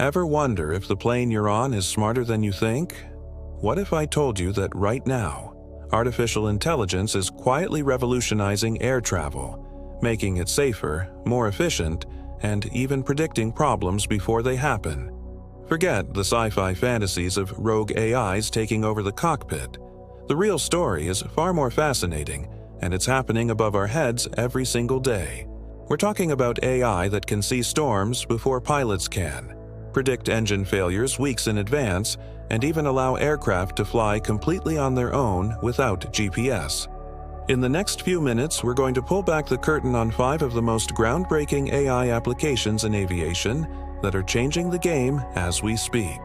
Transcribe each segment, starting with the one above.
Ever wonder if the plane you're on is smarter than you think? What if I told you that right now, artificial intelligence is quietly revolutionizing air travel, making it safer, more efficient, and even predicting problems before they happen? Forget the sci-fi fantasies of rogue AIs taking over the cockpit. The real story is far more fascinating, and it's happening above our heads every single day. We're talking about AI that can see storms before pilots can, predict engine failures weeks in advance, and even allow aircraft to fly completely on their own without GPS. In the next few minutes, we're going to pull back the curtain on 5 of the most groundbreaking AI applications in aviation that are changing the game as we speak.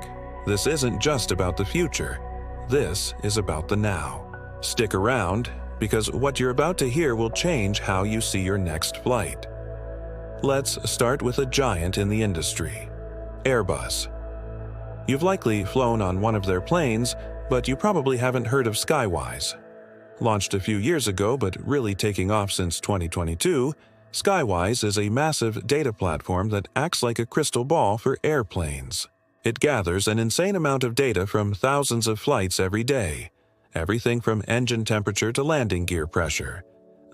This isn't just about the future. This is about the now. Stick around, because what you're about to hear will change how you see your next flight. Let's start with a giant in the industry, Airbus. You've likely flown on one of their planes, but you probably haven't heard of Skywise. Launched a few years ago but really taking off since 2022, Skywise is a massive data platform that acts like a crystal ball for airplanes. It gathers an insane amount of data from thousands of flights every day, everything from engine temperature to landing gear pressure.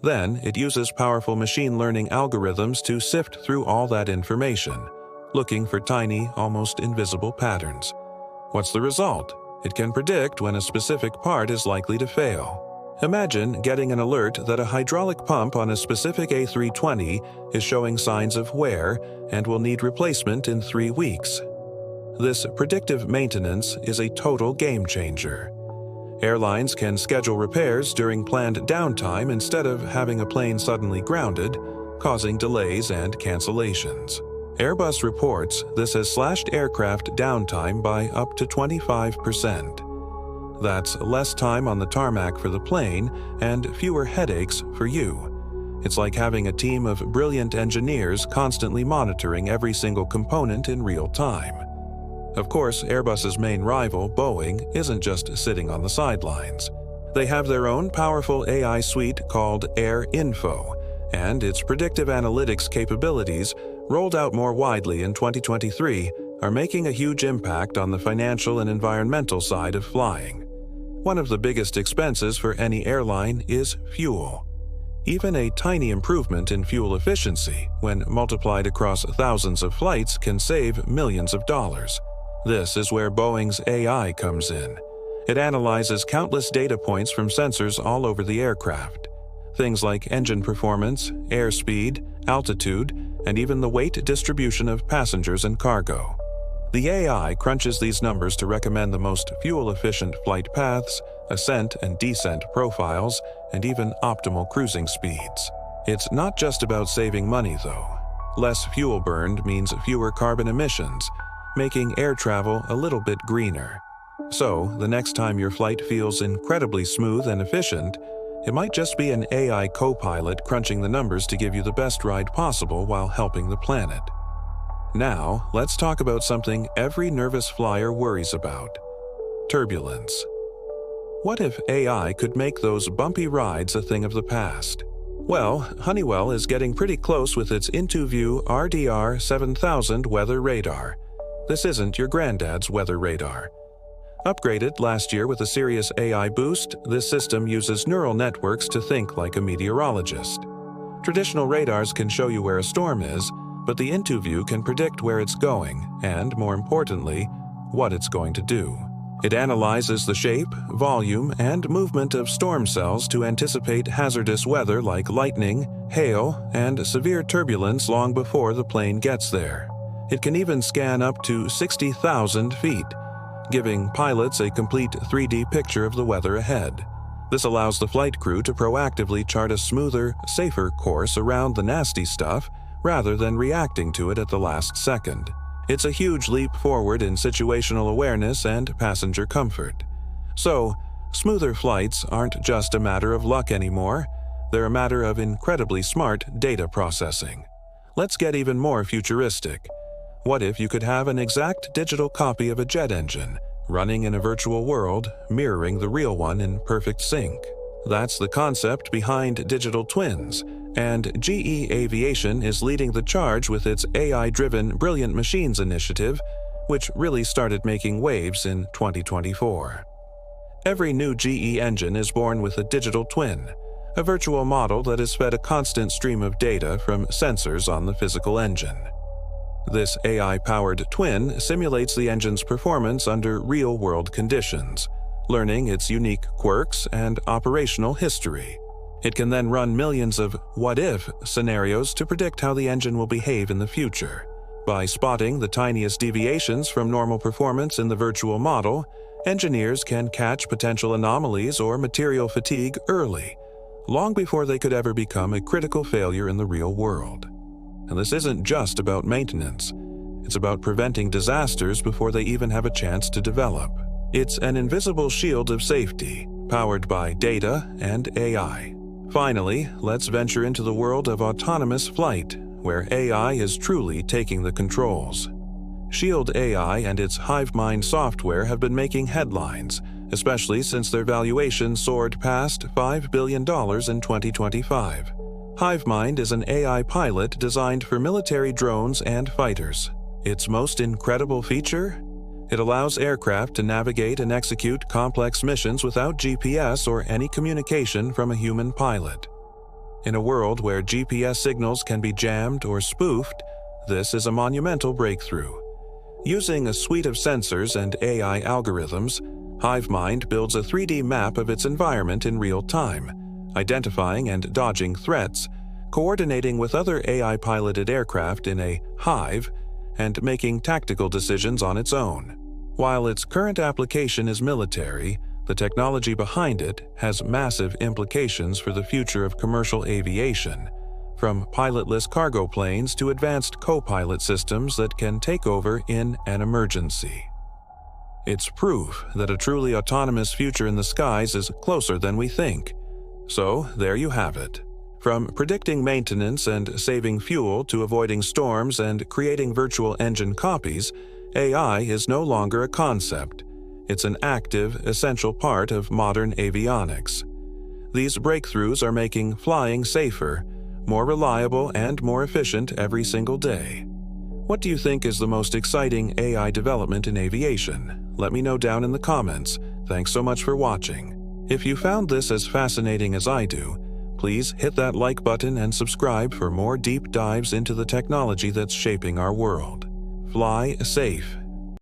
Then, it uses powerful machine learning algorithms to sift through all that information, looking for tiny, almost invisible patterns. What's the result? It can predict when a specific part is likely to fail. Imagine getting an alert that a hydraulic pump on a specific A320 is showing signs of wear and will need replacement in 3 weeks. This predictive maintenance is a total game changer. Airlines can schedule repairs during planned downtime instead of having a plane suddenly grounded, causing delays and cancellations. Airbus reports this has slashed aircraft downtime by up to 25%. That's less time on the tarmac for the plane and fewer headaches for you. It's like having a team of brilliant engineers constantly monitoring every single component in real time. Of course, Airbus's main rival, Boeing, isn't just sitting on the sidelines. They have their own powerful AI suite called Aerinfo, and its predictive analytics capabilities, rolled out more widely in 2023, are making a huge impact on the financial and environmental side of flying. One of the biggest expenses for any airline is fuel. Even a tiny improvement in fuel efficiency, when multiplied across thousands of flights, can save millions of dollars. This is where Boeing's AI comes in. It analyzes countless data points from sensors all over the aircraft. Things like engine performance, airspeed, altitude, and even the weight distribution of passengers and cargo. The AI crunches these numbers to recommend the most fuel-efficient flight paths, ascent and descent profiles, and even optimal cruising speeds. It's not just about saving money, though. Less fuel burned means fewer carbon emissions, making air travel a little bit greener. So, the next time your flight feels incredibly smooth and efficient, it might just be an AI co-pilot crunching the numbers to give you the best ride possible while helping the planet. Now, let's talk about something every nervous flyer worries about: turbulence. What if AI could make those bumpy rides a thing of the past? Well, Honeywell is getting pretty close with its Intuvue RDR 7000 weather radar. This isn't your granddad's weather radar. Upgraded last year with a serious AI boost, this system uses neural networks to think like a meteorologist. Traditional radars can show you where a storm is, but the Intuvue can predict where it's going and, more importantly, what it's going to do. It analyzes the shape, volume, and movement of storm cells to anticipate hazardous weather like lightning, hail, and severe turbulence long before the plane gets there. It can even scan up to 60,000 feet, giving pilots a complete 3D picture of the weather ahead. This allows the flight crew to proactively chart a smoother, safer course around the nasty stuff rather than reacting to it at the last second. It's a huge leap forward in situational awareness and passenger comfort. So, smoother flights aren't just a matter of luck anymore, they're a matter of incredibly smart data processing. Let's get even more futuristic. What if you could have an exact digital copy of a jet engine, running in a virtual world, mirroring the real one in perfect sync? That's the concept behind digital twins, and GE Aviation is leading the charge with its AI-driven Brilliant Machines initiative, which really started making waves in 2024. Every new GE engine is born with a digital twin, a virtual model that is fed a constant stream of data from sensors on the physical engine. This AI-powered twin simulates the engine's performance under real-world conditions, learning its unique quirks and operational history. It can then run millions of what-if scenarios to predict how the engine will behave in the future. By spotting the tiniest deviations from normal performance in the virtual model, engineers can catch potential anomalies or material fatigue early, long before they could ever become a critical failure in the real world. And this isn't just about maintenance. It's about preventing disasters before they even have a chance to develop. It's an invisible shield of safety, powered by data and AI. Finally, let's venture into the world of autonomous flight, where AI is truly taking the controls. Shield AI and its Hivemind software have been making headlines, especially since their valuation soared past $5 billion in 2025. Hivemind is an AI pilot designed for military drones and fighters. Its most incredible feature? It allows aircraft to navigate and execute complex missions without GPS or any communication from a human pilot. In a world where GPS signals can be jammed or spoofed, this is a monumental breakthrough. Using a suite of sensors and AI algorithms, Hivemind builds a 3D map of its environment in real time, identifying and dodging threats, coordinating with other AI-piloted aircraft in a hive, and making tactical decisions on its own. While its current application is military, the technology behind it has massive implications for the future of commercial aviation, from pilotless cargo planes to advanced co-pilot systems that can take over in an emergency. It's proof that a truly autonomous future in the skies is closer than we think. So, there you have it. From predicting maintenance and saving fuel to avoiding storms and creating virtual engine copies, AI is no longer a concept. It's an active, essential part of modern avionics. These breakthroughs are making flying safer, more reliable, and more efficient every single day. What do you think is the most exciting AI development in aviation? Let me know down in the comments. Thanks so much for watching. If you found this as fascinating as I do, please hit that like button and subscribe for more deep dives into the technology that's shaping our world. Fly safe